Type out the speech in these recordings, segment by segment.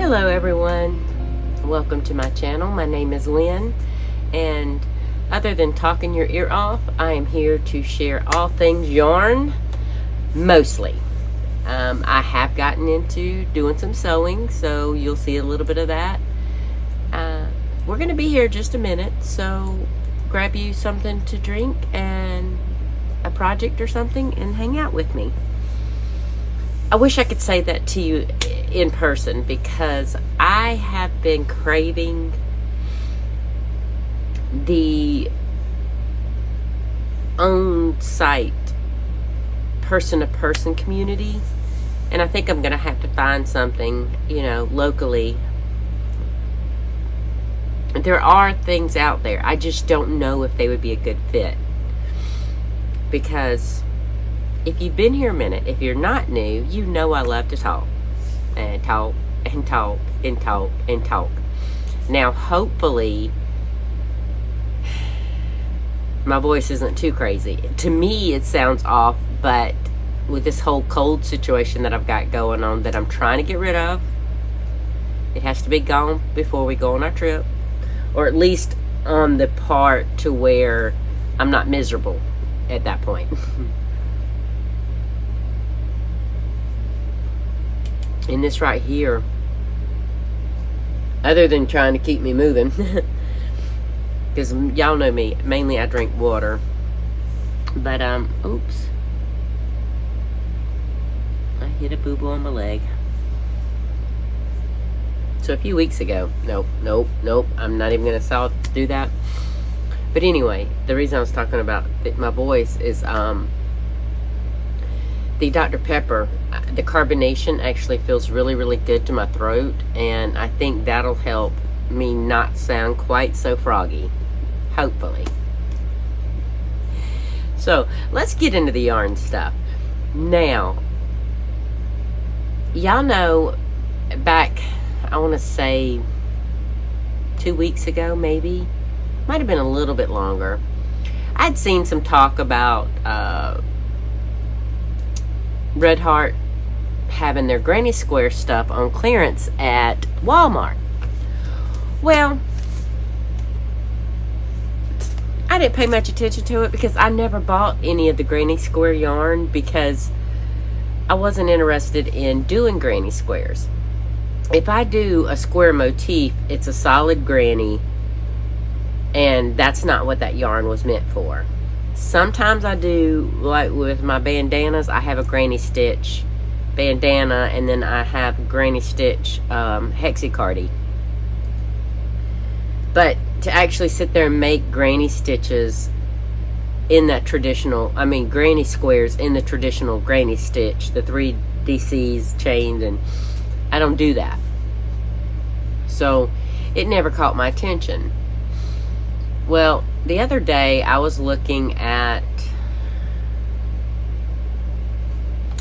Hello everyone, welcome to my channel. My name is Lynn, and other than talking your ear off, I am here to share all things yarn, mostly. I have gotten into doing some sewing, so you'll see a little bit of that. We're going to be here just a minute, so grab you something to drink and a project or something and hang out with me. I wish I could say that to you in person, because I have been craving the on-site person-to-person community, and I think I'm gonna have to find something, locally. There are things out there, I just don't know if they would be a good fit, because if you've been here a minute, if you're not new, you know I love to talk and talk and talk and talk and talk. Now, hopefully, my voice isn't too crazy. To me, it sounds off, but with this whole cold situation that I've got going on that I'm trying to get rid of, it has to be gone before we go on our trip, or at least on the part to where I'm not miserable at that point. And this right here, other than trying to keep me moving, because y'all know me, mainly I drink water, but oops, I hit a boo-boo on my leg. So a few weeks ago, nope, I'm not even gonna do that. But anyway, the reason I was talking about my voice is the Dr. Pepper, the carbonation actually feels really, really good to my throat, and I think that'll help me not sound quite so froggy, hopefully. So let's get into the yarn stuff. Now, y'all know back, I want to say 2 weeks ago, maybe, might have been a little bit longer, I'd seen some talk about Red Heart having their Granny Square stuff on clearance at Walmart. Well, I didn't pay much attention to it because I never bought any of the Granny Square yarn because I wasn't interested in doing granny squares. If I do a square motif, it's a solid granny, and that's not what that yarn was meant for. Sometimes I do, like with my bandanas, I have a granny stitch bandana, and then I have granny stitch hexicardy. But to actually sit there and make granny stitches in that traditional, granny squares in the traditional granny stitch, the 3 DCs chained, and I don't do that. So it never caught my attention. Well, the other day I was looking at,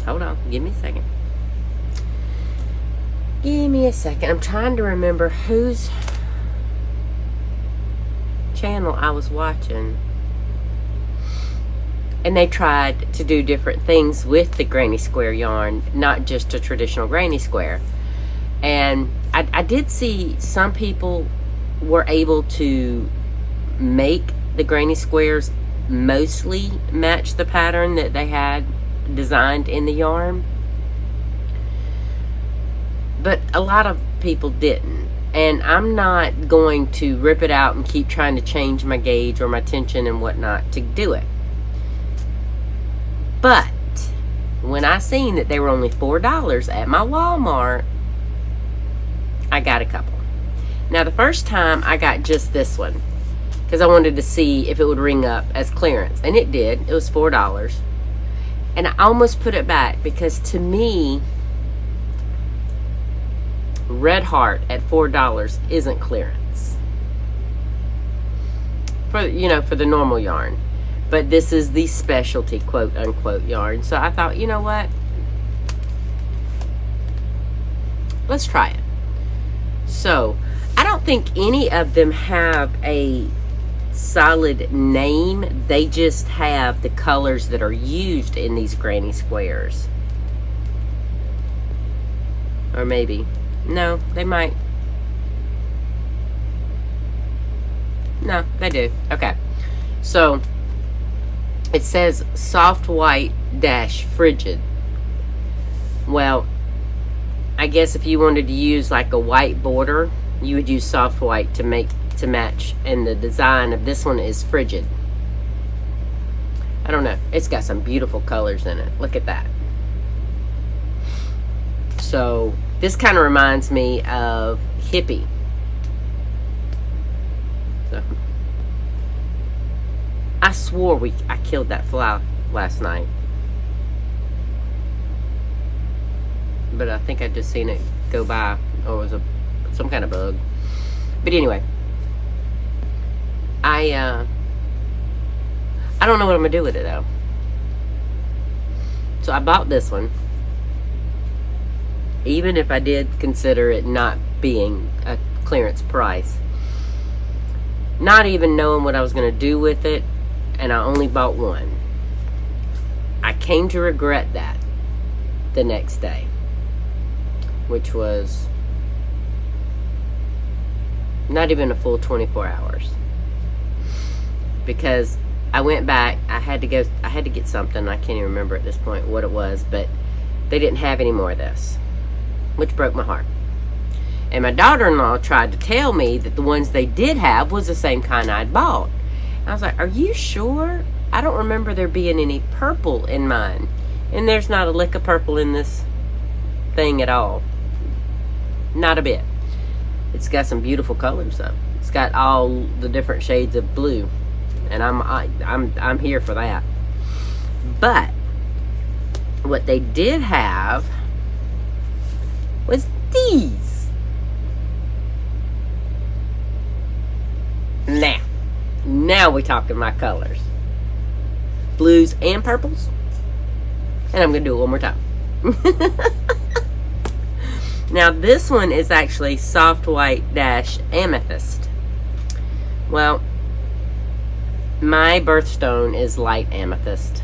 hold on, give me a second. I'm trying to remember whose channel I was watching. And they tried to do different things with the granny square yarn, not just a traditional granny square. And I did see some people were able to make the granny squares mostly match the pattern that they had designed in the yarn, but a lot of people didn't, and I'm not going to rip it out and keep trying to change my gauge or my tension and whatnot to do it. But when I seen that they were only $4 at my Walmart, I got a couple. Now, the first time I got just this one because I wanted to see if it would ring up as clearance, and it did. It was $4, and I almost put it back because to me, Red Heart at $4 isn't clearance for the normal yarn, but this is the specialty quote unquote yarn. So I thought, you know what, let's try it. So I don't think any of them have a solid name, they just have the colors that are used in these granny squares. Or maybe No, they might. No, they do. Okay. So, it says soft white dash frigid. Well, I guess if you wanted to use like a white border, you would use soft white to match. And the design of this one is frigid. I don't know. It's got some beautiful colors in it. Look at that. So, this kind of reminds me of Hippie. So, I swore I killed that fly last night. But I think I just seen it go by. Or it was some kind of bug. But anyway. I don't know what I'm going to do with it, though. So I bought this one. Even if I did consider it not being a clearance price. Not even knowing what I was going to do with it. And I only bought one. I came to regret that the next day. Which was not even a full 24 hours. Because I went back, I had to get something, I can't even remember at this point what it was, but they didn't have any more of this, which broke my heart. And my daughter-in-law tried to tell me that the ones they did have was the same kind I'd bought. And I was like, are you sure? I don't remember there being any purple in mine. And there's not a lick of purple in this thing at all. Not a bit. It's got some beautiful colors though. It's got all the different shades of blue. And I'm here for that. But what they did have was these. Now we're talking my colors. Blues and purples. And I'm going to do it one more time. Now this one is actually soft white dash amethyst. Well, my birthstone is light amethyst.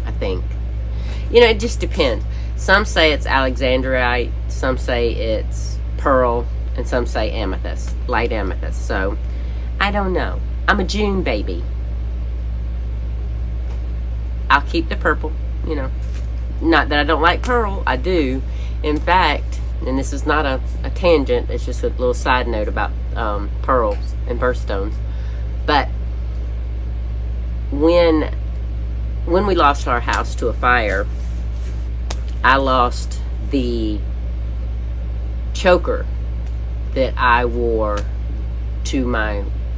I think. You know, it just depends. Some say it's alexandrite, some say it's pearl, and some say amethyst, light amethyst. So, I don't know. I'm a June baby. I'll keep the purple, you know. Not that I don't like pearl, I do. In fact, and this is not a tangent, it's just a little side note about pearls and birthstones. But when we lost our house to a fire, I lost the choker that I wore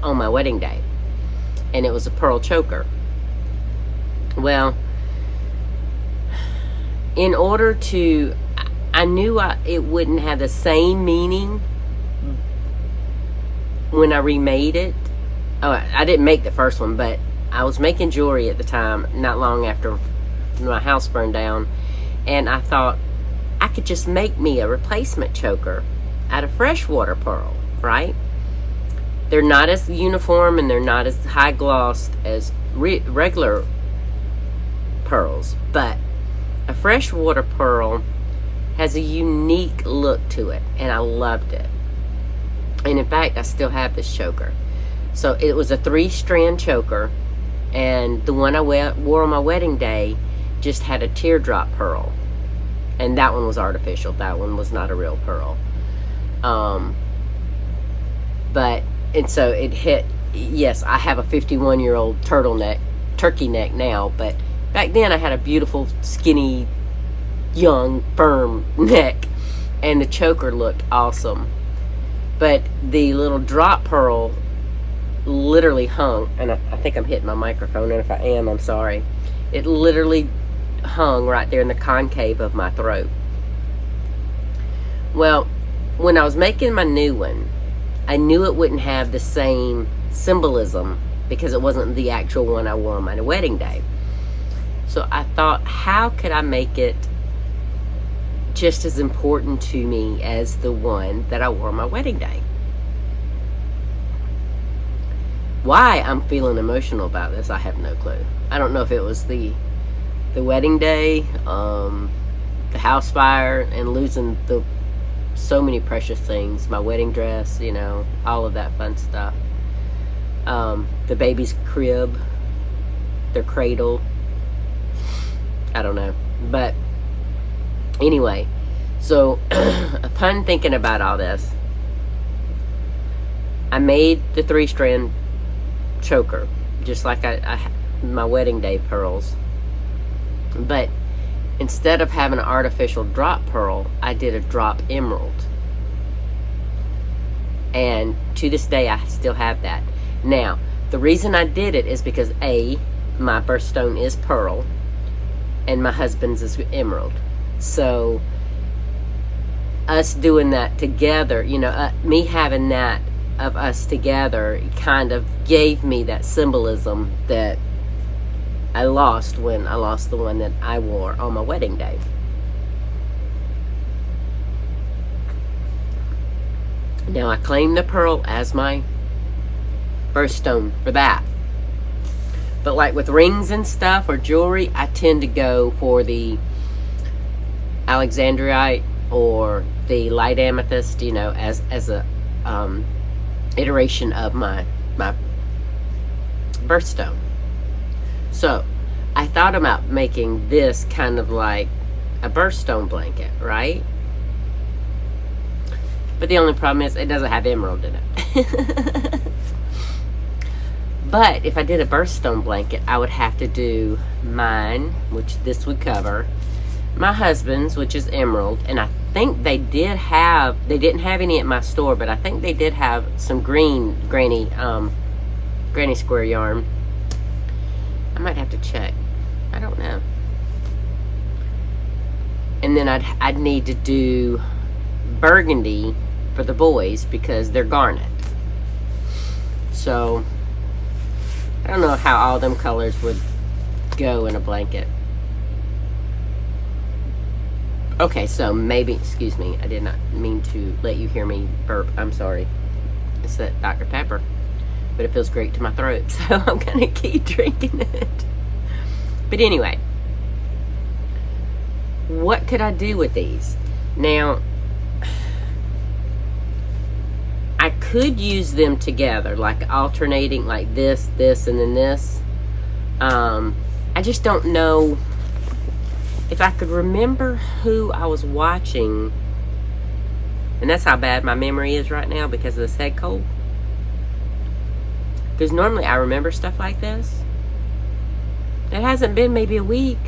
on my wedding day, and it was a pearl choker. Well, in order to, I knew it wouldn't have the same meaning when I remade it. Oh, I didn't make the first one, but I was making jewelry at the time, not long after my house burned down, and I thought I could just make me a replacement choker out of freshwater pearl, right? They're not as uniform and they're not as high glossed as regular pearls, but a freshwater pearl has a unique look to it, and I loved it. And in fact, I still have this choker. So it was a 3-strand choker, and the one I wore on my wedding day just had a teardrop pearl, and that one was artificial. That one was not a real pearl. And so it hit. Yes, I have a 51-year-old turkey neck now, but back then I had a beautiful, skinny, young, firm neck, and the choker looked awesome. But the little drop pearl literally hung, and I think I'm hitting my microphone, and if I am, I'm sorry. It literally hung right there in the concave of my throat. Well, when I was making my new one, I knew it wouldn't have the same symbolism because it wasn't the actual one I wore on my wedding day. So I thought, how could I make it just as important to me as the one that I wore on my wedding day? Why I'm feeling emotional about this, I have no clue. I don't know if it was the wedding day, that the house fire and losing so many precious things. My wedding dress, you know, all of that fun stuff. The baby's crib, their cradle. I don't know. But anyway, so upon thinking about all this, I made the 3-strand choker, just like my wedding day pearls. But instead of having an artificial drop pearl, I did a drop emerald. And to this day, I still have that. Now, the reason I did it is because A, my birthstone is pearl, and my husband's is emerald. So, us doing that together, you know, me having that of us together kind of gave me that symbolism that I lost when I lost the one that I wore on my wedding day. Now, I claim the pearl as my birthstone for that. But like with rings and stuff or jewelry, I tend to go for the Alexandrite or the light amethyst, you know, as a iteration of my birthstone. So I thought about making this kind of like a birthstone blanket, right? But the only problem is it doesn't have emerald in it. But if I did a birthstone blanket, I would have to do mine, which this would cover, my husband's, which is emerald, and I think they didn't have any at my store, but I think they did have some green granny square yarn. I might have to check. I don't know. And then I'd need to do burgundy for the boys because they're garnet. So I don't know how all them colors would go in a blanket. Okay, so maybe, excuse me, I did not mean to let you hear me burp. I'm sorry. It's that Dr. Pepper. But it feels great to my throat, so I'm going to keep drinking it. But anyway, what could I do with these? Now, I could use them together, like alternating, like this, and then this. I just don't know if I could remember who I was watching. And that's how bad my memory is right now because of this head cold. Because normally I remember stuff like this. It hasn't been maybe a week.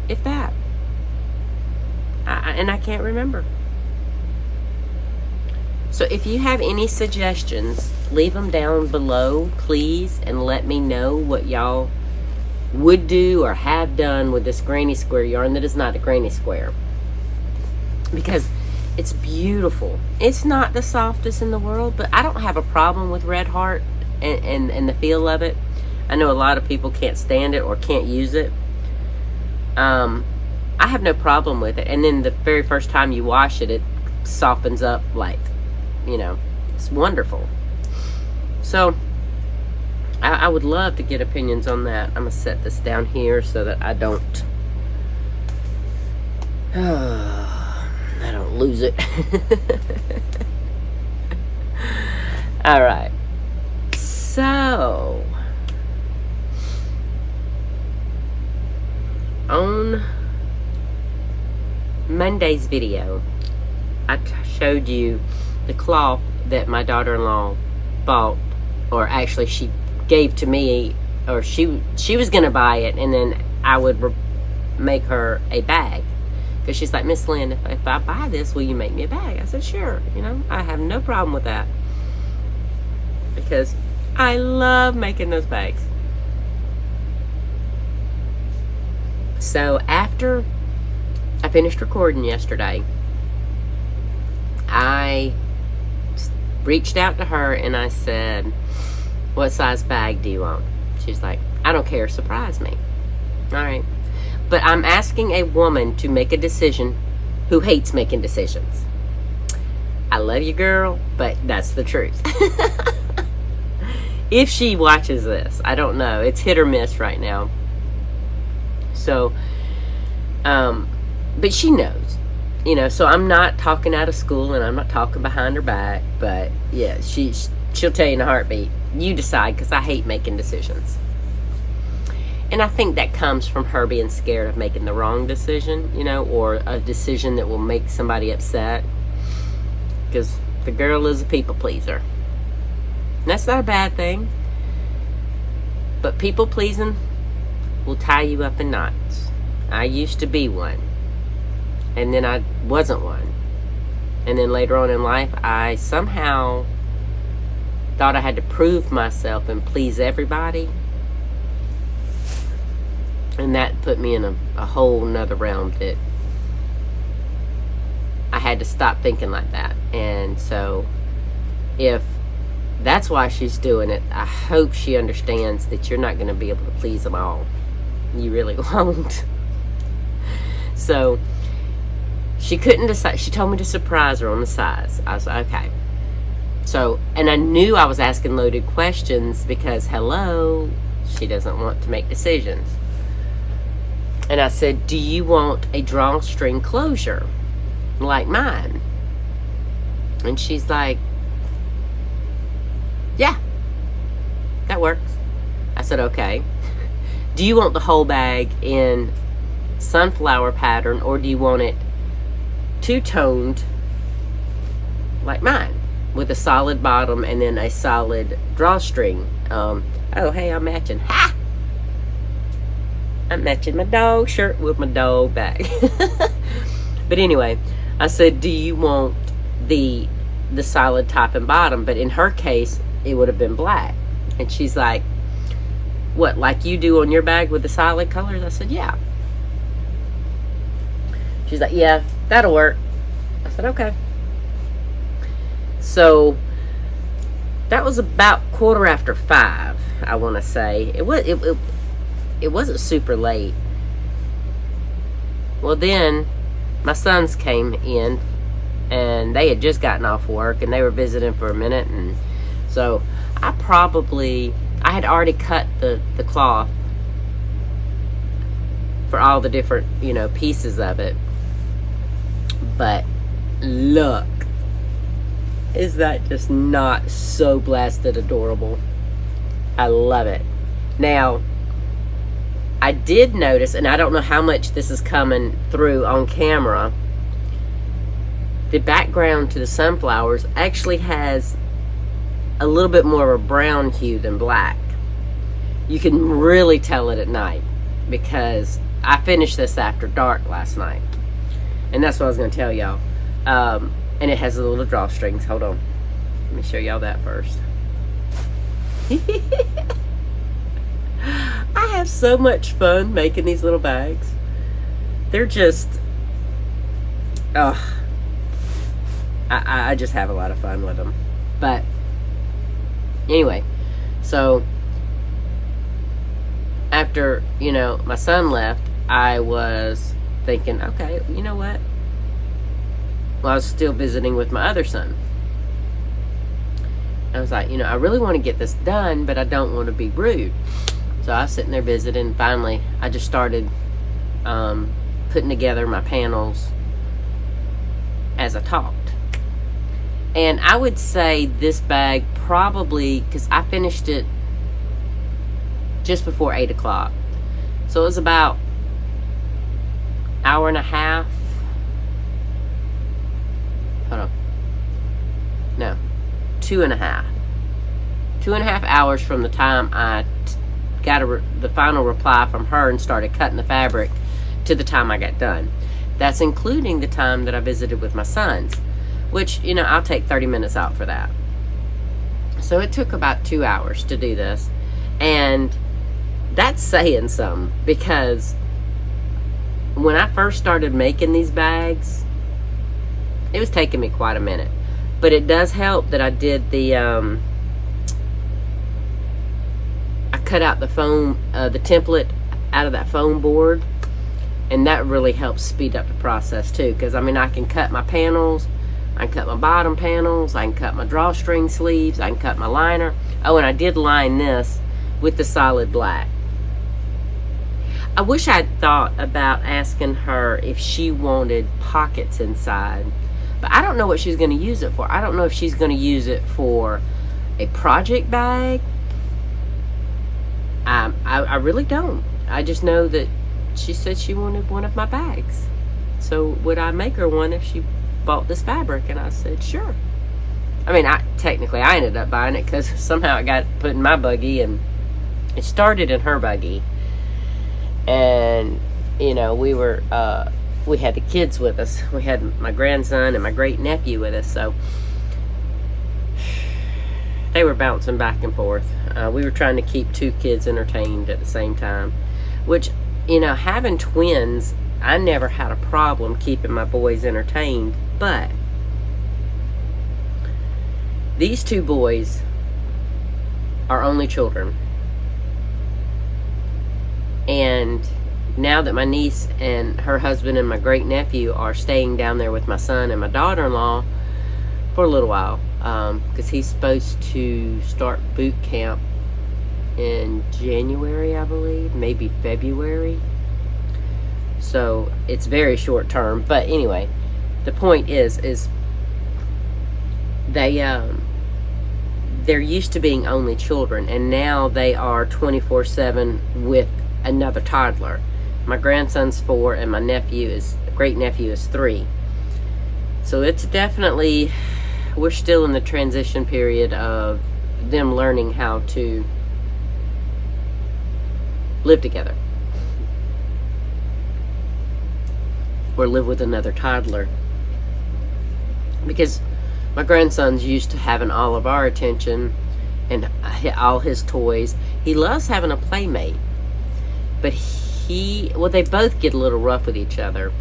If that. And I can't remember. So if you have any suggestions, leave them down below, please, and let me know what y'all would do or have done with this granny square yarn that is not a granny square. Because it's beautiful. It's not the softest in the world, but I don't have a problem with Red Heart and the feel of it. I know a lot of people can't stand it or can't use it. I have no problem with it. And then the very first time you wash it, it softens up like, you know, it's wonderful. So I would love to get opinions on that. I'm going to set this down here so that I don't lose it. All right. So on Monday's video, I showed you the cloth that my daughter-in-law bought, or actually she gave to me, or she was gonna buy it, and then I would make her a bag, because she's like, Miss Lynn, if I buy this, will you make me a bag? I said, sure. You know, I have no problem with that, because I love making those bags. So after I finished recording yesterday, I reached out to her and I said, what size bag do you want? She's like, I don't care, surprise me. All right. But I'm asking a woman to make a decision who hates making decisions. I love you, girl, but that's the truth. If she watches this, I don't know. It's hit or miss right now. So But she knows, so I'm not talking out of school and I'm not talking behind her back. But yeah, she'll tell you in a heartbeat, you decide, because I hate making decisions. And I think that comes from her being scared of making the wrong decision, or a decision that will make somebody upset. Because the girl is a people pleaser. And that's not a bad thing. But people pleasing will tie you up in knots. I used to be one. And then I wasn't one. And then later on in life, I somehow thought I had to prove myself and please everybody. And that put me in a whole nother realm that I had to stop thinking like that. And so if that's why she's doing it, I hope she understands that you're not going to be able to please them all. You really won't. So she couldn't decide. She told me to surprise her on the size. I was like, okay. So, and I knew I was asking loaded questions because, hello, she doesn't want to make decisions. And I said, do you want a drawstring closure like mine? And she's like, yeah, that works. I said, okay. Do you want the whole bag in sunflower pattern, or do you want it two-toned like mine with a solid bottom and then a solid drawstring? Oh, hey, I'm matching. Ha! I'm matching my dog shirt with my dog bag. But anyway, I said, do you want the solid top and bottom? But in her case, it would have been black. And she's like, what, like you do on your bag with the solid colors? I said, yeah. She's like, yeah, that'll work. I said, okay. So that was about 5:15, I want to say. It wasn't super late. Well, then my sons came in, and they had just gotten off work, and they were visiting for a minute. And so I had already cut the cloth for all the different, pieces of it. But look, is that just not so blasted adorable? I love it. Now, I did notice, and I don't know how much this is coming through on camera, the background to the sunflowers actually has a little bit more of a brown hue than black. You can really tell it at night, because I finished this after dark last night. And that's what I was going to tell y'all. And it has the little drawstrings. Hold on. Let me show y'all that first. I have so much fun making these little bags. They're just, I just have a lot of fun with them. But anyway, so after, my son left, I was thinking, okay, you know what? Well, I was still visiting with my other son. I was like, I really want to get this done, but I don't want to be rude. So I was sitting there visiting. Finally, I just started putting together my panels as I talked. And I would say this bag probably, because I finished it just before 8 o'clock. So it was about hour and a half. Hold on. No. 2.5. 2.5 hours from the time I got the final reply from her and started cutting the fabric to the time I got done. That's including the time that I visited with my sons, which, I'll take 30 minutes out for that. So it took about 2 hours to do this. And that's saying something, because when I first started making these bags, it was taking me quite a minute. But it does help that I did the, I cut out the foam, the template out of that foam board. And that really helps speed up the process too. Because, I can cut my panels. I can cut my bottom panels. I can cut my drawstring sleeves. I can cut my liner. Oh, and I did line this with the solid black. I wish I'd thought about asking her if she wanted pockets inside. But I don't know what she's going to use it for. I don't know if she's going to use it for a project bag. I really don't. I just know that she said she wanted one of my bags. So would I make her one if she bought this fabric? And I said, sure. I mean, I ended up buying it because somehow it got put in my buggy, and it started in her buggy. And, you know, we had the kids with us. We had my grandson and my great nephew with us, so they were bouncing back and forth. We were trying to keep two kids entertained at the same time, which, you know, having twins, I never had a problem keeping my boys entertained, but these two boys are only children. And now that my niece and her husband and my great nephew are staying down there with my son and my daughter-in-law for a little while, because he's supposed to start boot camp in January, I believe, maybe February. So it's very short term. But anyway, the point is they're used to being only children, and now they are 24/7 with another toddler. My grandson's 4 and my great nephew is 3. So it's definitely, we're still in the transition period of them learning how to live together or live with another toddler, because my grandson's used to having all of our attention and all his toys. He loves having a playmate, but they both get a little rough with each other.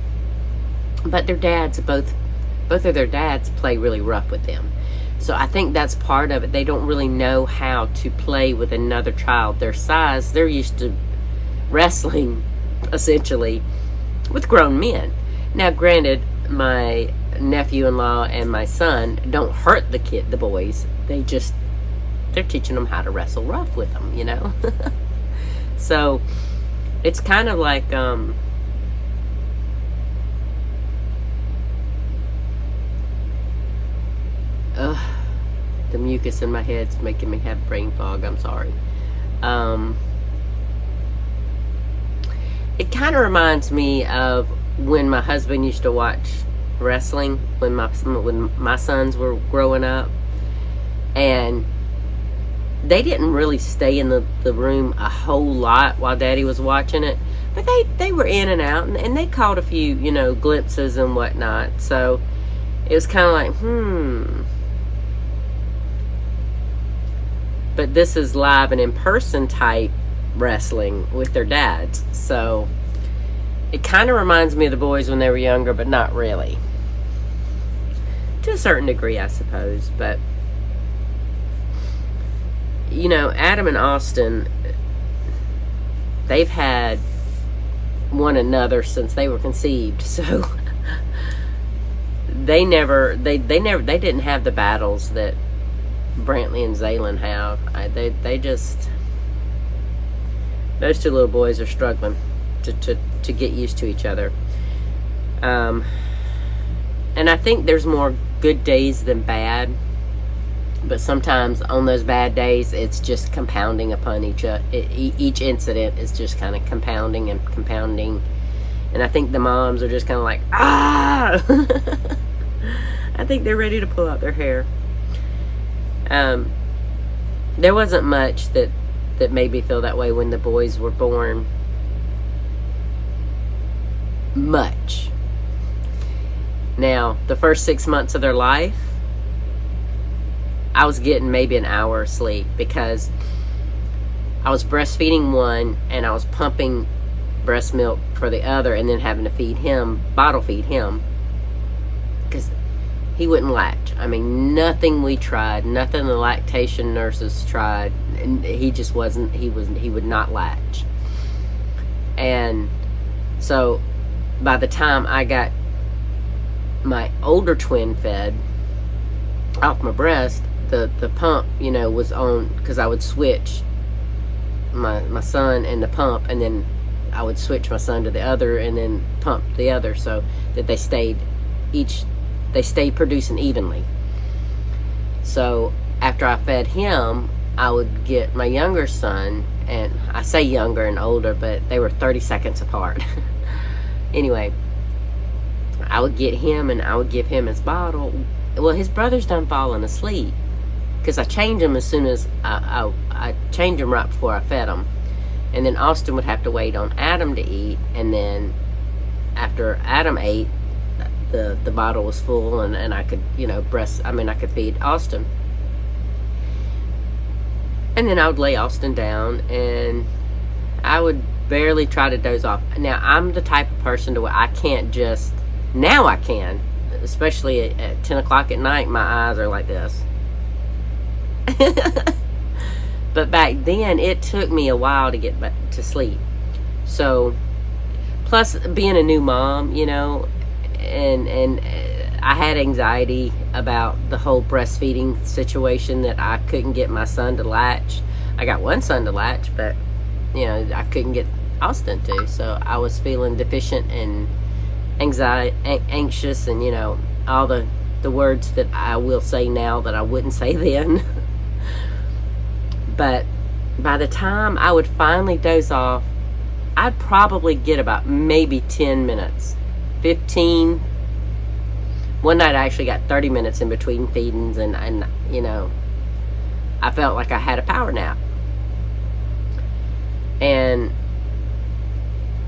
But their dads, both of their dads play really rough with them. So I think that's part of it. They don't really know how to play with another child their size. They're used to wrestling, essentially, with grown men. Now, granted, my nephew-in-law and my son don't hurt the boys. They're teaching them how to wrestle rough with them, you know. So it's kind of like the mucus in my head's making me have brain fog. I'm sorry. It kind of reminds me of when my husband used to watch wrestling when my sons were growing up, and they didn't really stay in the room a whole lot while Daddy was watching it, but they were in and out, and they caught a few, you know, glimpses and whatnot. So it was kind of like, but this is live and in person type wrestling with their dads. So it kind of reminds me of the boys when they were younger, but not really. To a certain degree, I suppose. But, you know, Adam and Austin, they've had one another since they were conceived. So they didn't have the battles that Brantley and Zaylin have. Those two little boys are struggling to get used to each other. And I think there's more good days than bad, but sometimes on those bad days, it's just compounding upon each incident is just kind of compounding and compounding. And I think the moms are just kind of like, I think they're ready to pull out their hair. There wasn't much that made me feel that way when the boys were born. Much. Now, the first 6 months of their life, I was getting maybe an hour of sleep because I was breastfeeding one and I was pumping breast milk for the other, and then having to bottle feed him, because he wouldn't latch. I mean, nothing we tried, nothing the lactation nurses tried, and he just wasn't, he would not latch. And so by the time I got my older twin fed off my breast, the pump, you know, was on, because I would switch my son and the pump, and then I would switch my son to the other and then pump the other so that they stayed producing evenly. So after I fed him, I would get my younger son, and I say younger and older, but they were 30 seconds apart. Anyway, I would get him and I would give him his bottle. Well, his brother's done falling asleep because I changed him as soon as I changed him right before I fed him. And then Austin would have to wait on Adam to eat, and then after Adam ate, the bottle was full, and I could, I could feed Austin. And then I would lay Austin down, and I would barely try to doze off. Now, I'm the type of person to where I can't just, now I can, especially at 10 o'clock at night, my eyes are like this. But back then, it took me a while to get back to sleep. So, plus being a new mom, and I had anxiety about the whole breastfeeding situation, that I couldn't get my son to latch. I got one son to latch, but I couldn't get Austin to. So I was feeling deficient and anxious, and all the words that I will say now that I wouldn't say then. But by the time I would finally doze off, I'd probably get about maybe 10 minutes, 15. One night I actually got 30 minutes in between feedings, and I felt like I had a power nap. And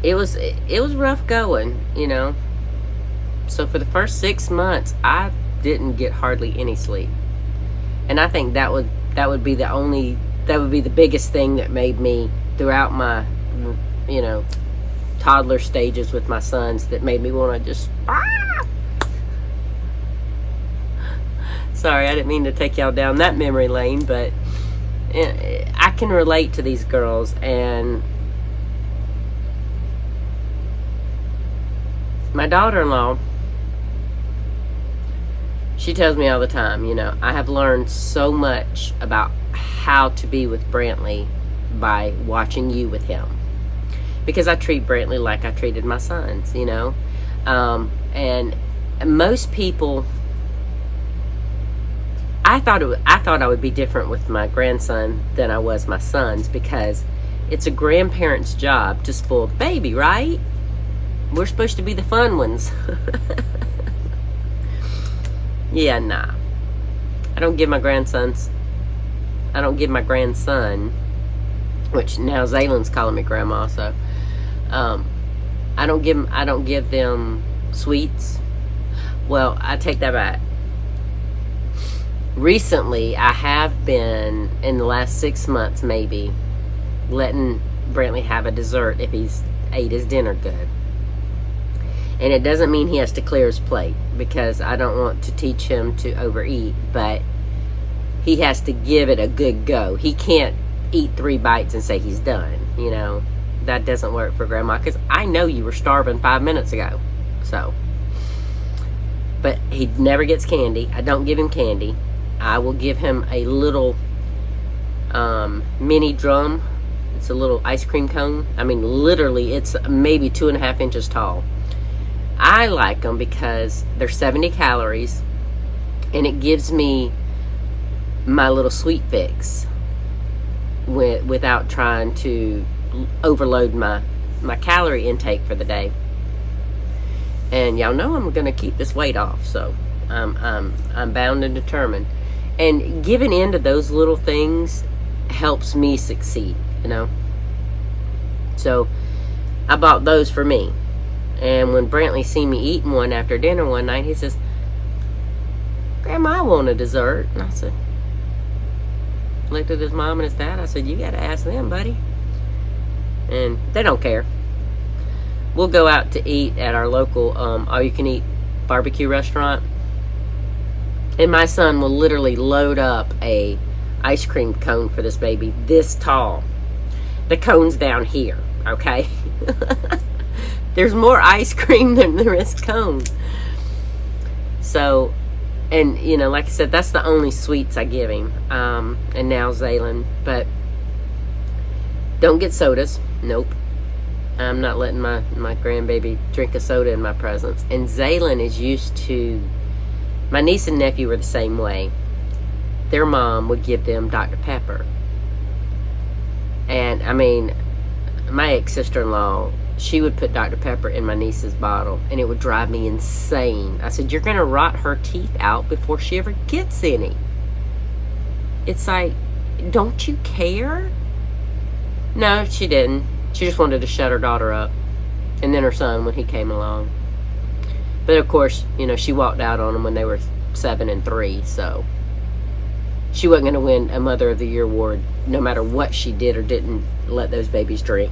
it was rough going, So for the first 6 months, I didn't get hardly any sleep. And I think that would be the biggest thing that made me, throughout my, toddler stages with my sons, that made me want to just, Sorry, I didn't mean to take y'all down that memory lane, but I can relate to these girls. And my daughter-in-law, she tells me all the time, I have learned so much about how to be with Brantley by watching you with him. Because I treat Brantley like I treated my sons, and most people, I thought I would be different with my grandson than I was my sons, because it's a grandparent's job to spoil the baby, right? We're supposed to be the fun ones. Yeah, nah. I don't give my grandson, which now Zaylen's calling me grandma, so I don't give them sweets. Well, I take that back. Recently, I have been, in the last 6 months maybe, letting Brantley have a dessert if he's ate his dinner good. And it doesn't mean he has to clear his plate, because I don't want to teach him to overeat, but he has to give it a good go. He can't eat 3 bites and say he's done, That doesn't work for Grandma, because I know you were starving 5 minutes ago. So, but he never gets candy. I don't give him candy. I will give him a little mini drum. It's a little ice cream cone. I mean, literally, it's maybe 2.5 inches tall. I like them because they're 70 calories, and it gives me my little sweet fix without trying to overload my calorie intake for the day. And y'all know I'm gonna keep this weight off, so I'm bound and determined. And giving in to those little things helps me succeed, So I bought those for me. And when Brantley seen me eating one after dinner one night, he says, "Grandma, I want a dessert." And I said, looked at his mom and his dad. I said, "You got to ask them, buddy." And they don't care. We'll go out to eat at our local all-you-can-eat barbecue restaurant. And my son will literally load up a ice cream cone for this baby this tall. The cone's down here, okay? There's more ice cream than there is cone. So, and like I said, that's the only sweets I give him. And now Zaylen. But don't get sodas. Nope. I'm not letting my grandbaby drink a soda in my presence. And Zaylin is used to, my niece and nephew were the same way. Their mom would give them Dr. Pepper. And, I mean, my ex-sister-in-law, she would put Dr. Pepper in my niece's bottle, and it would drive me insane. I said, you're going to rot her teeth out before she ever gets any. It's like, don't you care? No, she didn't. She just wanted to shut her daughter up. And then her son when he came along. But, of course, you know, she walked out on them when they were 7 and 3, so she wasn't going to win a Mother of the Year award no matter what she did or didn't let those babies drink.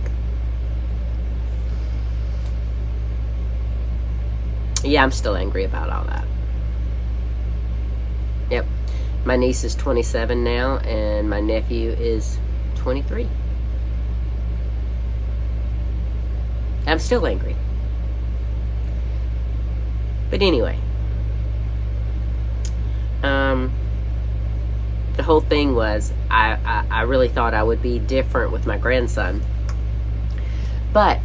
Yeah, I'm still angry about all that. Yep. My niece is 27 now, and my nephew is 23. I'm still angry. But anyway. The whole thing was, I really thought I would be different with my grandson. But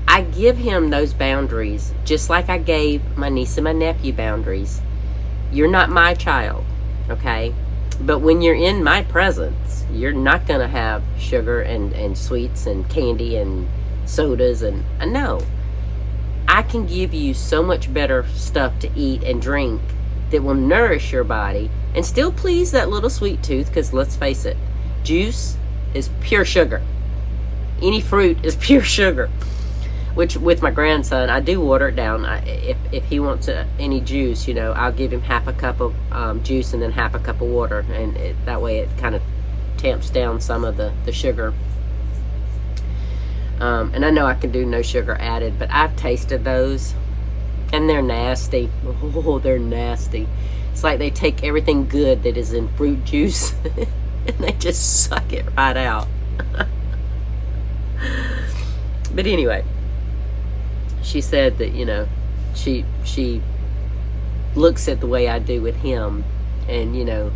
I give him those boundaries, just like I gave my niece and my nephew boundaries. You're not my child, okay? But when you're in my presence, you're not going to have sugar and sweets and candy and sodas. And no, I can give you so much better stuff to eat and drink that will nourish your body and still please that little sweet tooth, because let's face it, juice is pure sugar. Any fruit is pure sugar. Which, with my grandson, I do water it down. If he wants any juice, you know, I'll give him half a cup of juice and then half a cup of water. And that way it kind of tamps down some of the sugar. And I know I can do no sugar added, but I've tasted those. And they're nasty. Oh, they're nasty. It's like they take everything good that is in fruit juice and they just suck it right out. But anyway, she said that, you know, she looks at the way I do with him, and, you know,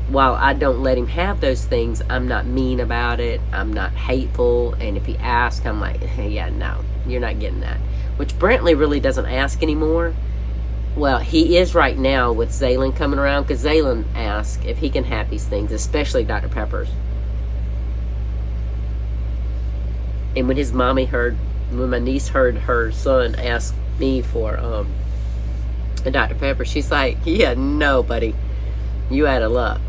while I don't let him have those things, I'm not mean about it, I'm not hateful, and if he asks, I'm like, hey, yeah, no, you're not getting that. Which Brantley really doesn't ask anymore. Well, he is right now with Zaylin coming around, because Zaylin asks if he can have these things, especially Dr. Pepper's. And when his mommy heard, when my niece heard her son ask me for a Dr. Pepper, she's like, yeah, no, buddy, you out of luck.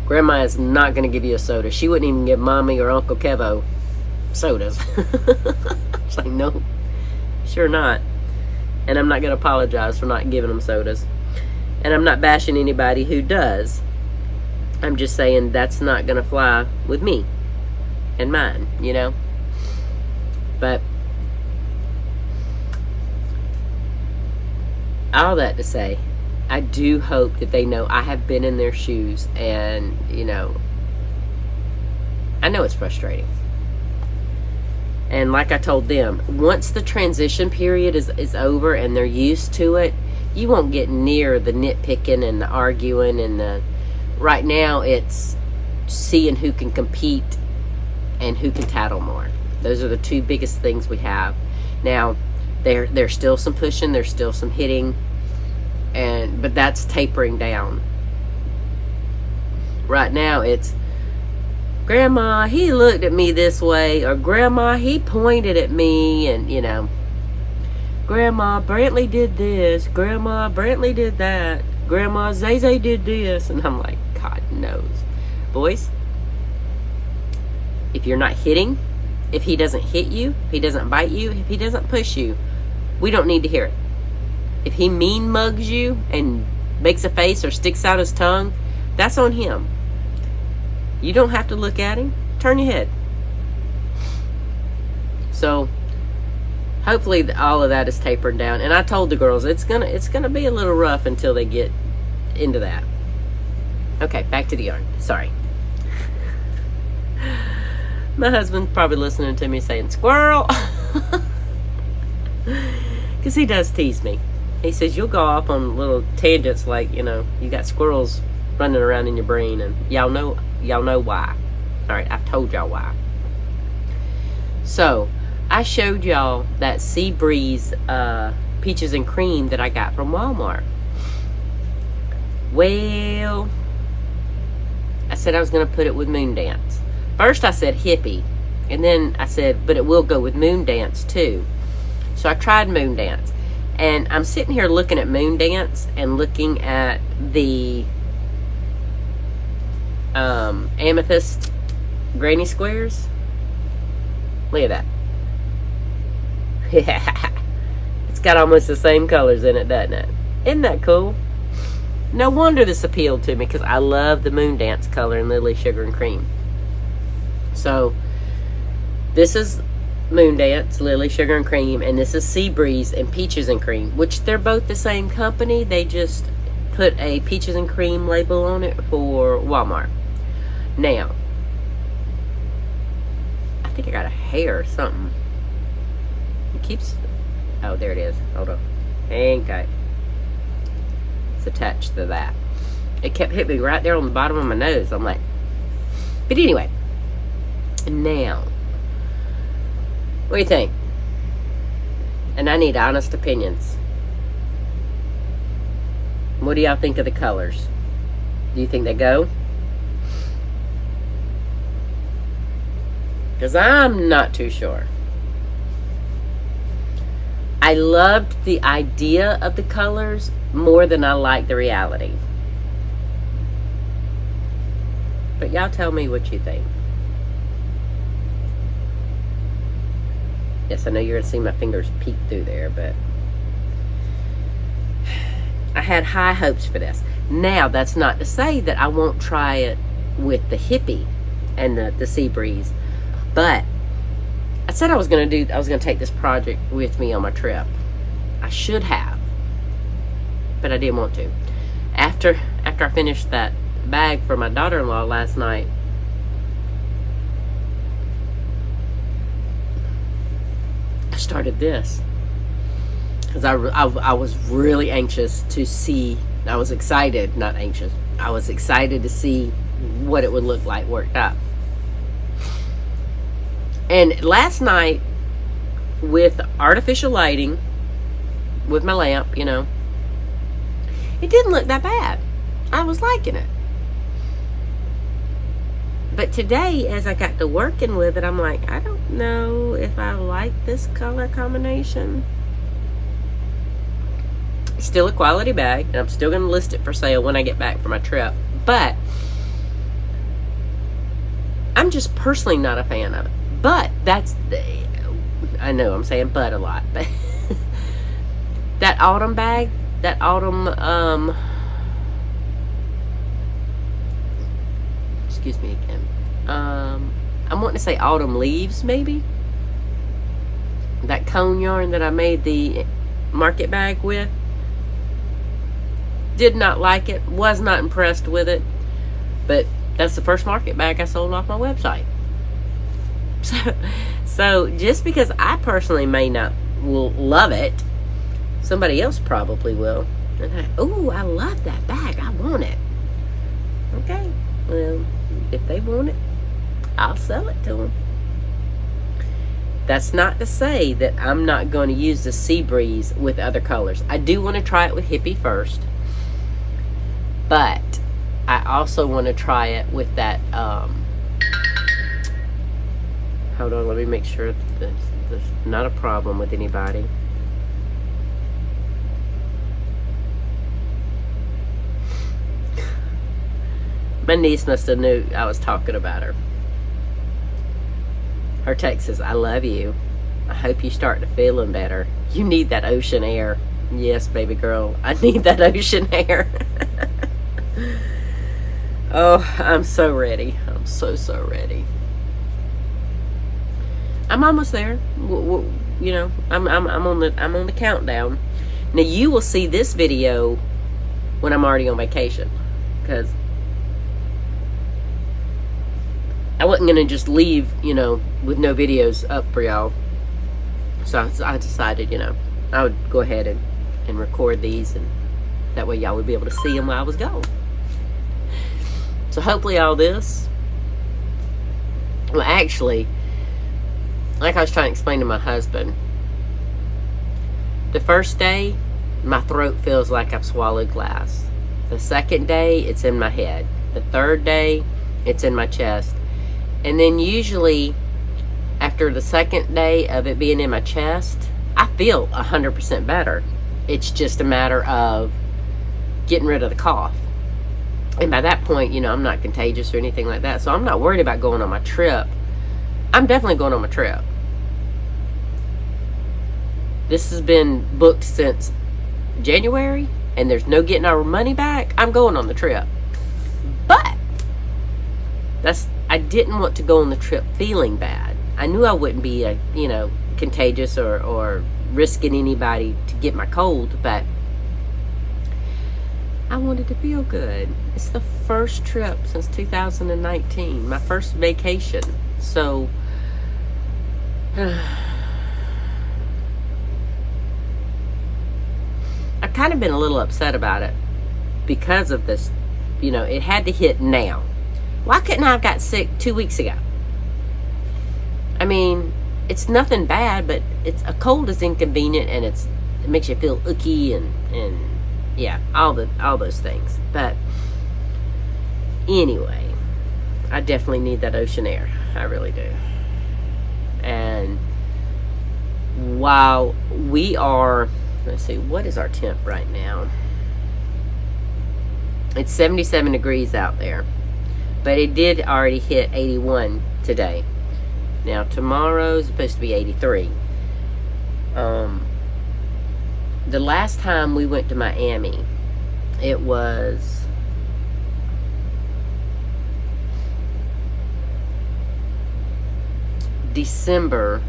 Grandma is not going to give you a soda. She wouldn't even give Mommy or Uncle Kevo sodas. It's like, no, sure not. And I'm not going to apologize for not giving them sodas. And I'm not bashing anybody who does. I'm just saying that's not going to fly with me and mine, you know. But all that to say, I do hope that they know I have been in their shoes, and, you know, I know it's frustrating. And like I told them, once the transition period is over and they're used to it, you won't get near the nitpicking and the arguing and the, right now it's seeing who can compete and who can tattle more. Those are the two biggest things we have. Now, there's still some pushing, there's still some hitting, but that's tapering down. Right now it's, Grandma, he looked at me this way, or Grandma, he pointed at me, and, you know, Grandma, Brantley did this, Grandma, Brantley did that, Grandma, Zay did this, and I'm like, God knows. Boys, if you're not hitting, if he doesn't hit you, if he doesn't bite you, if he doesn't push you, we don't need to hear it. If he mean mugs you and makes a face or sticks out his tongue, that's on him. You don't have to look at him. Turn your head. So, hopefully all of that is tapered down. And I told the girls it's gonna be a little rough until they get into that. Okay, back to the yarn. Sorry. My husband's probably listening to me saying, squirrel. Because he does tease me. He says, you'll go off on little tangents like, you know, you got squirrels running around in your brain, and y'all know why. All right, I've told y'all why. So, I showed y'all that Sea Breeze Peaches and Cream that I got from Walmart. Well, I said I was going to put it with Moondance. First I said Hippie, and then I said, but it will go with Moondance too. So I tried Moondance, and I'm sitting here looking at Moondance and looking at the Amethyst Granny Squares. Look at that. It's got almost the same colors in it, doesn't it? Isn't that cool? No wonder this appealed to me, because I love the Moondance color in Lily Sugar and Cream. So, this is Moondance, Lily Sugar and Cream, and this is Sea Breeze and Peaches and Cream, which they're both the same company. They just put a Peaches and Cream label on it for Walmart. Now, I think I got a hair or something. It keeps... Oh, there it is. Hold on. Hang tight. It's attached to that. It kept hitting me right there on the bottom of my nose. I'm like... But anyway. Now, what do you think? And I need honest opinions. What do y'all think of the colors? Do you think they go? Because I'm not too sure. I loved the idea of the colors more than I like the reality. But y'all tell me what you think. Yes, I know you're going to see my fingers peek through there, but I had high hopes for this. Now, that's not to say that I won't try it with the Hippie and the Sea Breeze, but I said I was going to take this project with me on my trip. I should have, but I didn't want to. After I finished that bag for my daughter-in-law last night, I started this because I was really anxious to see. I was excited, not anxious. I was excited to see what it would look like worked up. And last night, with artificial lighting, with my lamp, you know, it didn't look that bad. I was liking it. But today, as I got to working with it, I'm like, I don't know if I like this color combination. It's still a quality bag, and I'm still going to list it for sale when I get back from my trip. But I'm just personally not a fan of it. But that's I know I'm saying but a lot, but that autumn bag, that autumn excuse me again. I'm wanting to say autumn leaves, maybe. That cone yarn that I made the market bag with. Did not like it, was not impressed with it, but that's the first market bag I sold off my website. So just because I personally may not will love it, somebody else probably will. And I love that bag. I want it. Okay, well, if they want it, I'll sell it to them. That's not to say that I'm not going to use the Sea Breeze with other colors. I do want to try it with Hippie first, but I also want to try it with that hold on, let me make sure that there's not a problem with anybody. My niece must have knew I was talking about her. Her text says, I love you. I hope you start to feeling better. You need that ocean air. Yes, baby girl, I need that ocean air. Oh, I'm so ready. I'm so ready. I'm almost there. You know, I'm on the countdown. Now you will see this video when I'm already on vacation, because I wasn't gonna just leave, you know, with no videos up for y'all. So I decided, you know, I would go ahead and record these, and that way y'all would be able to see them while I was gone. So hopefully all this, well, actually, like I was trying to explain to my husband, the first day, my throat feels like I've swallowed glass. The second day, it's in my head. The third day, it's in my chest. And then usually, after the second day of it being in my chest, I feel 100% better. It's just a matter of getting rid of the cough. And by that point, I'm not contagious or anything like that. So I'm not worried about going on my trip. I'm definitely going on my trip. This has been booked since January, and there's no getting our money back. I'm going on the trip. But I didn't want to go on the trip feeling bad. I knew I wouldn't be, contagious or risking anybody to get my cold, but I wanted to feel good. It's the first trip since 2019, my first vacation. So, I've kind of been a little upset about it because of this. It had to hit now. Why couldn't I have got sick 2 weeks ago? I mean, it's nothing bad, but a cold is inconvenient, and it makes you feel icky and yeah, all those things. But anyway, I definitely need that ocean air. I really do. And while we are, let's see, what is our temp right now? It's 77 degrees out there, but it did already hit 81 today. Now tomorrow's supposed to be 83. The last time we went to Miami, it was December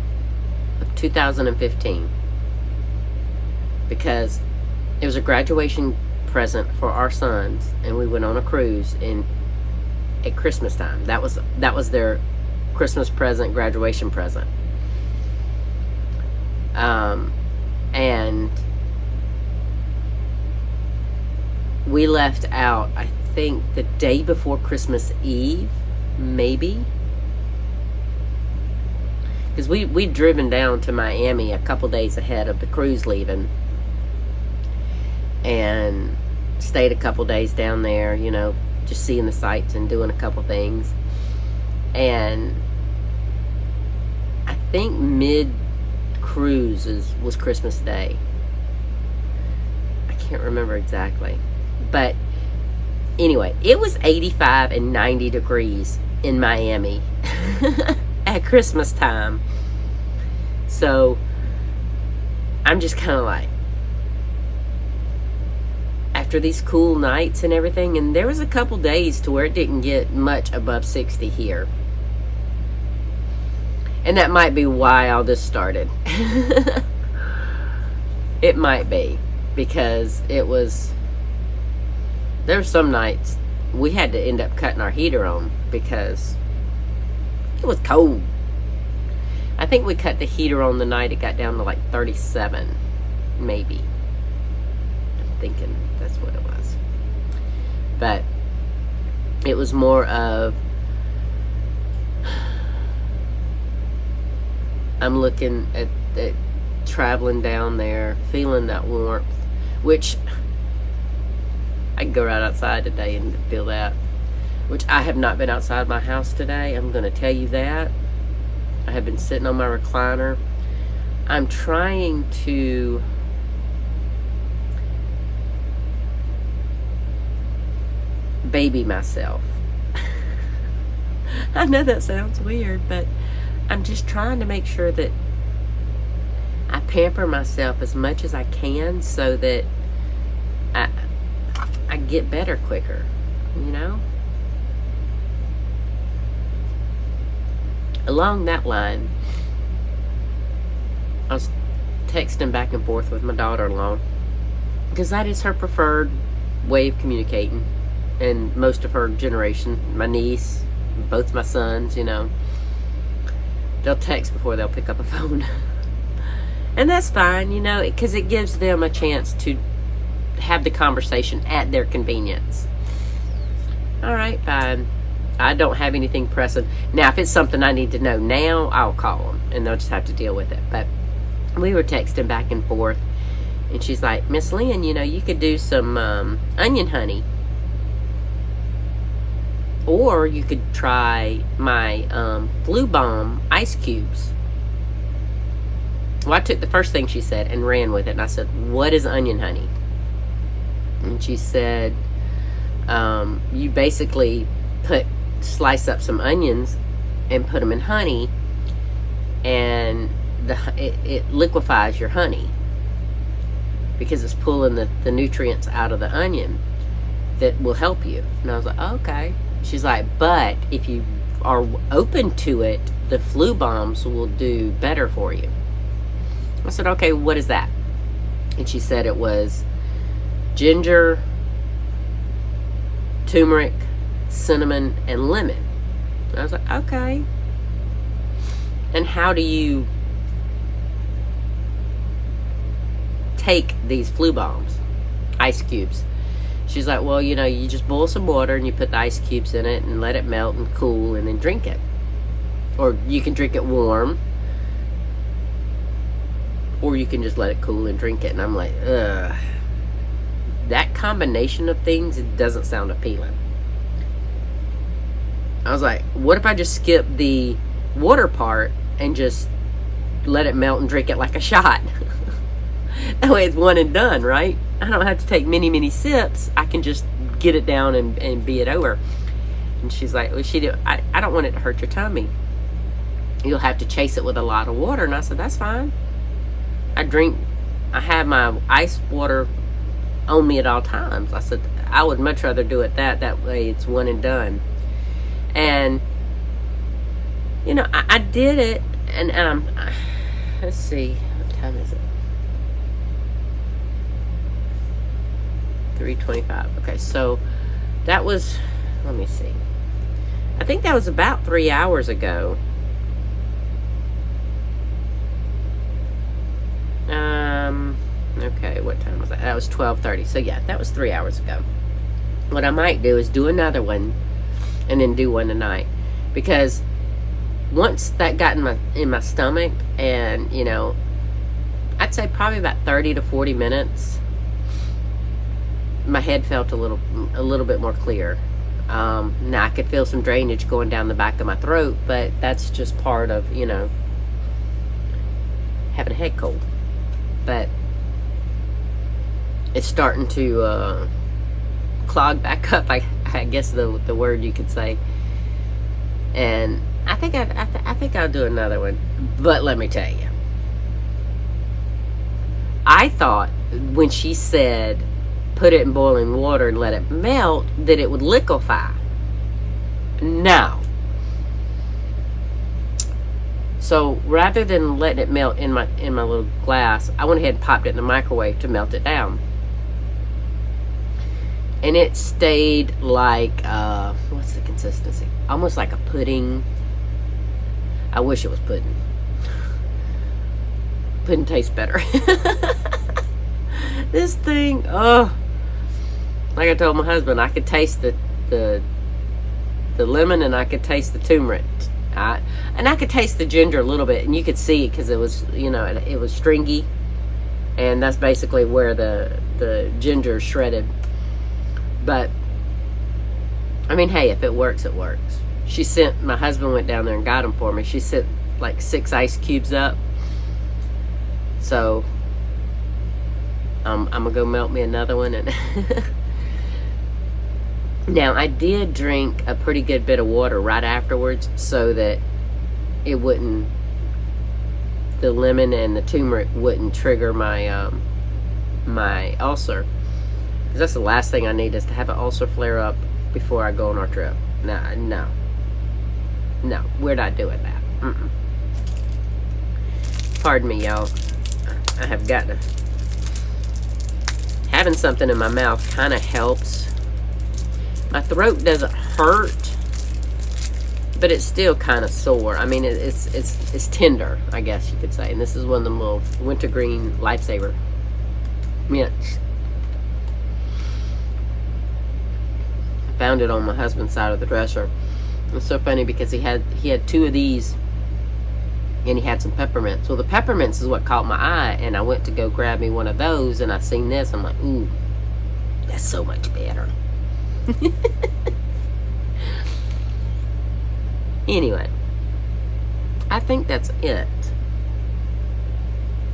of 2015, because it was a graduation present for our sons, and we went on a cruise at Christmas time. That was their Christmas present, graduation present. And we left out, I think, the day before Christmas Eve, maybe. Because we'd driven down to Miami a couple days ahead of the cruise leaving. And stayed a couple days down there, just seeing the sights and doing a couple things. And I think mid-cruise was Christmas Day. I can't remember exactly. But anyway, it was 85 and 90 degrees in Miami at Christmas time. So I'm just kind of like, after these cool nights and everything, and there was a couple days to where it didn't get much above 60 here. And that might be why all this started. It might be, because there were some nights we had to end up cutting our heater on because it was cold. I think we cut the heater on the night it got down to like 37, maybe. I'm thinking that's what it was. But it was more of, I'm looking at traveling down there, feeling that warmth, which I can go right outside today and feel that, which I have not been outside my house today. I'm going to tell you that. I have been sitting on my recliner. I'm trying to baby myself. I know that sounds weird, but I'm just trying to make sure that I pamper myself as much as I can so that I get better quicker, Along that line, I was texting back and forth with my daughter-in-law because that is her preferred way of communicating, and most of her generation, my niece, both my sons, they'll text before they'll pick up a phone. And that's fine, because it gives them a chance to have the conversation at their convenience. All right, fine. I don't have anything pressing. Now, if it's something I need to know now, I'll call them, and they'll just have to deal with it. But we were texting back and forth, and she's like, Miss Lynn, you know, you could do some onion honey. Or you could try my Flu Bomb ice cubes. Well, I took the first thing she said and ran with it. And I said, what is onion honey? And she said, you basically slice up some onions and put them in honey, and it liquefies your honey because it's pulling the nutrients out of the onion that will help you. And I was like, oh, okay. She's like, but if you are open to it, the Flu Bombs will do better for you. I said, okay, what is that? And she said it was ginger, turmeric, cinnamon, and lemon. And I was like, okay. And how do you take these Flu Bombs, ice cubes? She's like, well, you know, you just boil some water and you put the ice cubes in it and let it melt and cool and then drink it. Or you can drink it warm. Or you can just let it cool and drink it. And I'm like, ugh. That combination of things, it doesn't sound appealing. I was like, what if I just skip the water part and just let it melt and drink it like a shot? That way it's one and done, right? I don't have to take many sips. I can just get it down and be it over. And she's like, well, I don't want it to hurt your tummy. You'll have to chase it with a lot of water. And I said, that's fine. I have my ice water on me at all times. I said, I would much rather do it that way it's one and done. And, you know, I did it, and let's see, what time is it? 3:25. Okay, so that was, let me see. I think that was about 3 hours ago. Okay, what time was that? That was 12:30. So yeah, that was 3 hours ago. What I might do is do another one and then do one tonight, because once that got in my stomach, and you know, I'd say probably about 30 to 40 minutes, my head felt a little bit more clear. Now I could feel some drainage going down the back of my throat, but that's just part of, you know, having a head cold. But it's starting to clog back up, I guess the word you could say. And I think I'll do another one. But let me tell you, I thought when she said put it in boiling water and let it melt, that it would liquefy. No. So rather than letting it melt in my little glass, I went ahead and popped it in the microwave to melt it down. And it stayed like, what's the consistency? Almost like a pudding. I wish it was pudding. Pudding tastes better. This thing, like I told my husband, I could taste the lemon, and I could taste the turmeric. And I could taste the ginger a little bit, and you could see it because it was, you know, it was stringy, and that's basically where the ginger is shredded. But I mean, hey, if it works, it works. My husband went down there and got them for me. She sent like 6 ice cubes up, so I'm gonna go melt me another one. And now I did drink a pretty good bit of water right afterwards, so that it wouldn't, the lemon and the turmeric wouldn't trigger my my ulcer, because that's the last thing I need, is to have an ulcer flare up before I go on our trip. No, we're not doing that. Pardon me, y'all. I have got to, having something in my mouth kind of helps. My throat doesn't hurt, but it's still kind of sore. I mean, it's tender, I guess you could say. And this is one of them little wintergreen Lifesaver mints. I found it on my husband's side of the dresser. It's so funny because he had 2 of these, and he had some peppermints. Well, the peppermints is what caught my eye, and I went to go grab me one of those, and I seen this. I'm like, ooh, that's so much better. Anyway, I think that's it.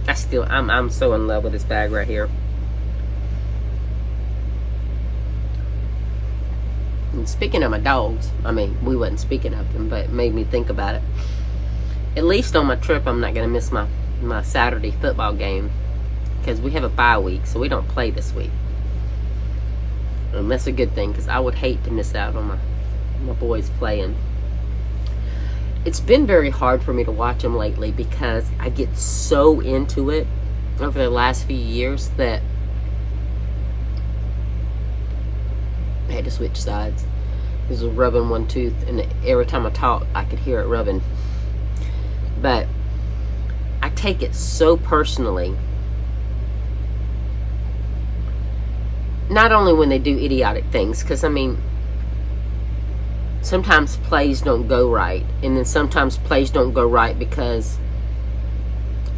I'm so in love with this bag right here. And speaking of my dogs, I mean, we wasn't speaking of them, but it made me think about it. At least on my trip, I'm not going to miss my Saturday football game, because we have a bye week, so we don't play this week. And that's a good thing, because I would hate to miss out on my boys playing. It's been very hard for me to watch them lately because I get so into it over the last few years that I had to switch sides. This was rubbing one tooth, and every time I talk, I could hear it rubbing. But I take it so personally. Not only when they do idiotic things, because I mean, sometimes plays don't go right, and then sometimes plays don't go right because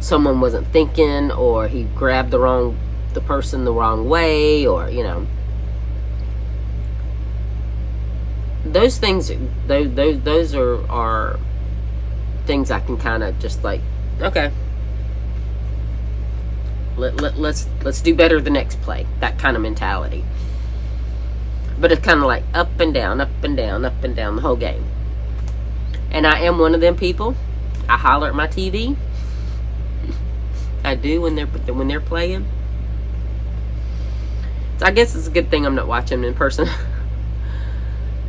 someone wasn't thinking, or he grabbed the person the wrong way, or those things. Those are things I can kind of just like, okay, let's do better the next play. That kind of mentality. But it's kind of like up and down, up and down, up and down the whole game. And I am one of them people. I holler at my TV. I do when they're playing. So I guess it's a good thing I'm not watching them in person.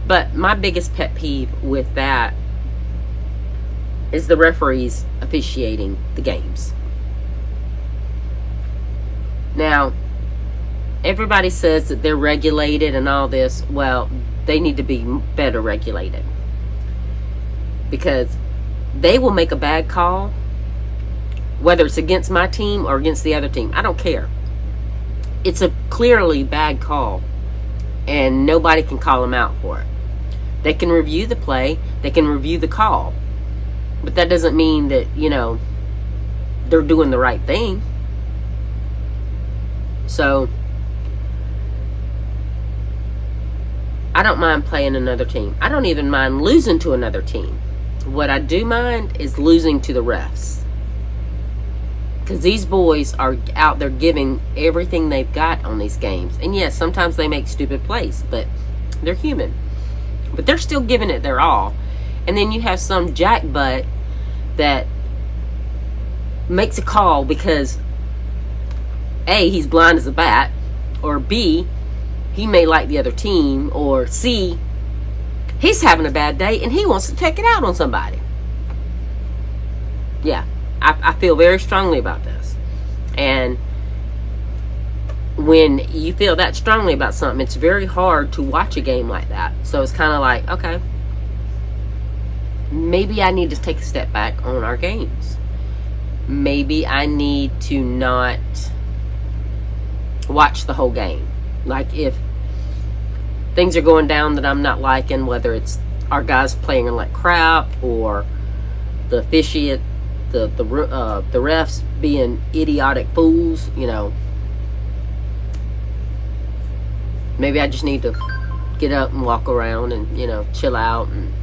But my biggest pet peeve with that is the referees officiating the games. Now, everybody says that they're regulated and all this. Well, they need to be better regulated, because they will make a bad call, whether it's against my team or against the other team. I don't care. It's a clearly bad call, and nobody can call them out for it. They can review the play, they can review the call, but that doesn't mean that, they're doing the right thing. So I don't mind playing another team. I don't even mind losing to another team. What I do mind is losing to the refs. Because these boys are out there giving everything they've got on these games. And yes, sometimes they make stupid plays, but they're human. But they're still giving it their all. And then you have some jackbutt that makes a call because A, he's blind as a bat, or B, he may like the other team, or C, he's having a bad day and he wants to take it out on somebody. Yeah, I feel very strongly about this. And when you feel that strongly about something, it's very hard to watch a game like that. So it's kind of like, okay, maybe I need to take a step back on our games. Maybe I need to not watch the whole game. Like, if things are going down that I'm not liking, whether it's our guys playing like crap, or the officiate, the refs being idiotic fools, maybe I just need to get up and walk around and, chill out and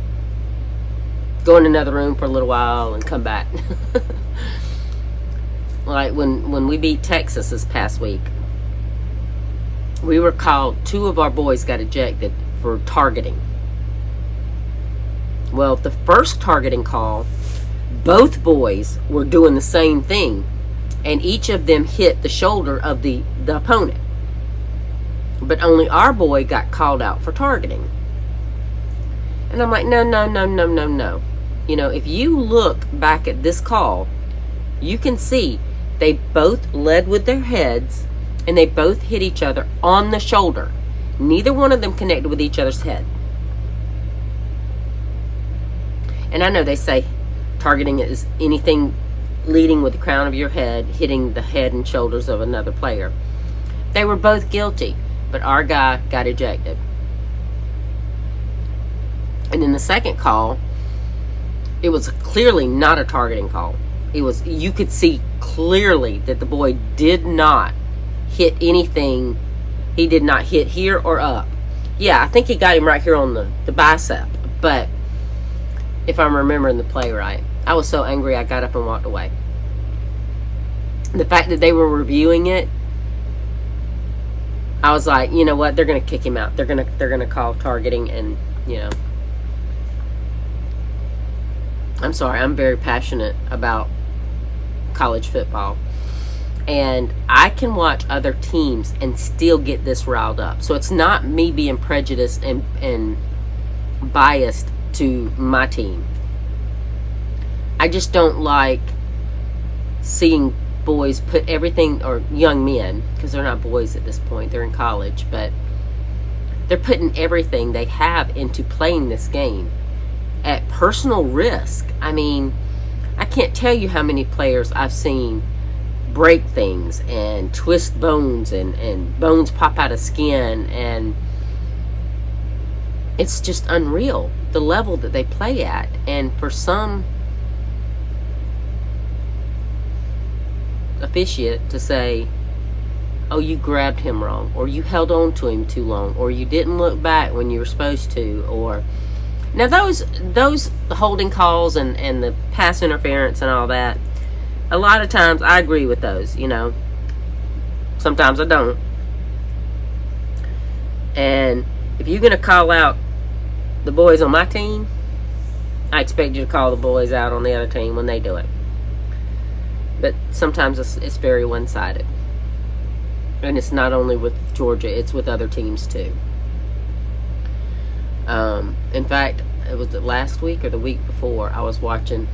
go in another room for a little while and come back. Like when we beat Texas this past week, we were called, 2 of our boys got ejected for targeting. Well, the first targeting call, both boys were doing the same thing, and each of them hit the shoulder of the opponent. But only our boy got called out for targeting. And I'm like, no. If you look back at this call, you can see they both led with their heads, and they both hit each other on the shoulder. Neither one of them connected with each other's head. And I know they say targeting is anything leading with the crown of your head, hitting the head and shoulders of another player. They were both guilty, but our guy got ejected. And in the second call, it was clearly not a targeting call. You could see clearly that the boy did not hit anything. He did not hit here or up. Yeah, I think he got him right here on the bicep. But if I'm remembering the play right, I was so angry I got up and walked away. The fact that they were reviewing it, I was like, you know what? They're going to kick him out. They're going to call targeting, and I'm sorry. I'm very passionate about college football. And I can watch other teams and still get this riled up. So it's not me being prejudiced and biased to my team. I just don't like seeing boys put everything, or young men, because they're not boys at this point, they're in college, but they're putting everything they have into playing this game at personal risk. I mean, I can't tell you how many players I've seen break things and twist bones and bones pop out of skin, and it's just unreal the level that they play at. And for some officiate to say, oh, you grabbed him wrong, or you held on to him too long, or you didn't look back when you were supposed to, or now those holding calls and the pass interference and all that, a lot of times I agree with those, sometimes I don't. And if you're going to call out the boys on my team, I expect you to call the boys out on the other team when they do it. But sometimes it's very one-sided. And it's not only with Georgia, it's with other teams too. In fact, it was last week or the week before, I was watching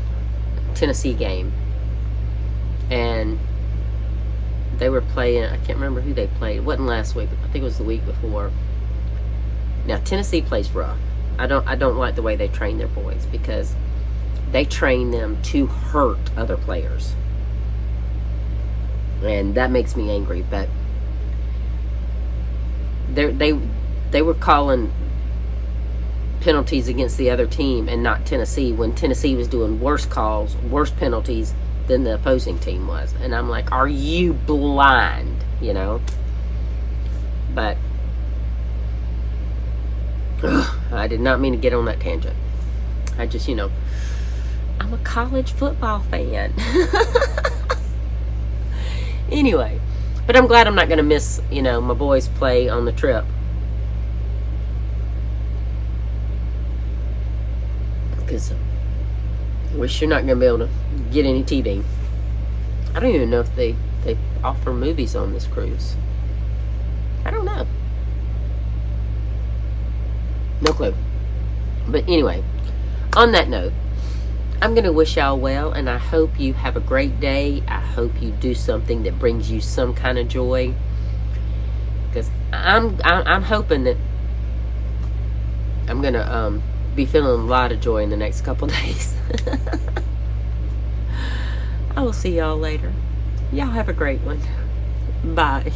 a Tennessee game. And they were playing, I can't remember who they played. It wasn't last week, I think it was the week before. Now, Tennessee plays rough. I don't like the way they train their boys, because they train them to hurt other players. And that makes me angry. But they were calling penalties against the other team and not Tennessee, when Tennessee was doing worse calls, worse penalties than the opposing team was. And I'm like, are you blind? But I did not mean to get on that tangent. I just, I'm a college football fan. Anyway, but I'm glad I'm not going to miss, my boys' play on the trip. Because we're sure not going to be able to get any TV. I don't even know if they offer movies on this cruise. I don't know. No clue. But anyway, on that note, I'm going to wish y'all well, and I hope you have a great day. I hope you do something that brings you some kind of joy, because I'm hoping that I'm going to be feeling a lot of joy in the next couple days. I will see y'all later. Y'all have a great one. Bye.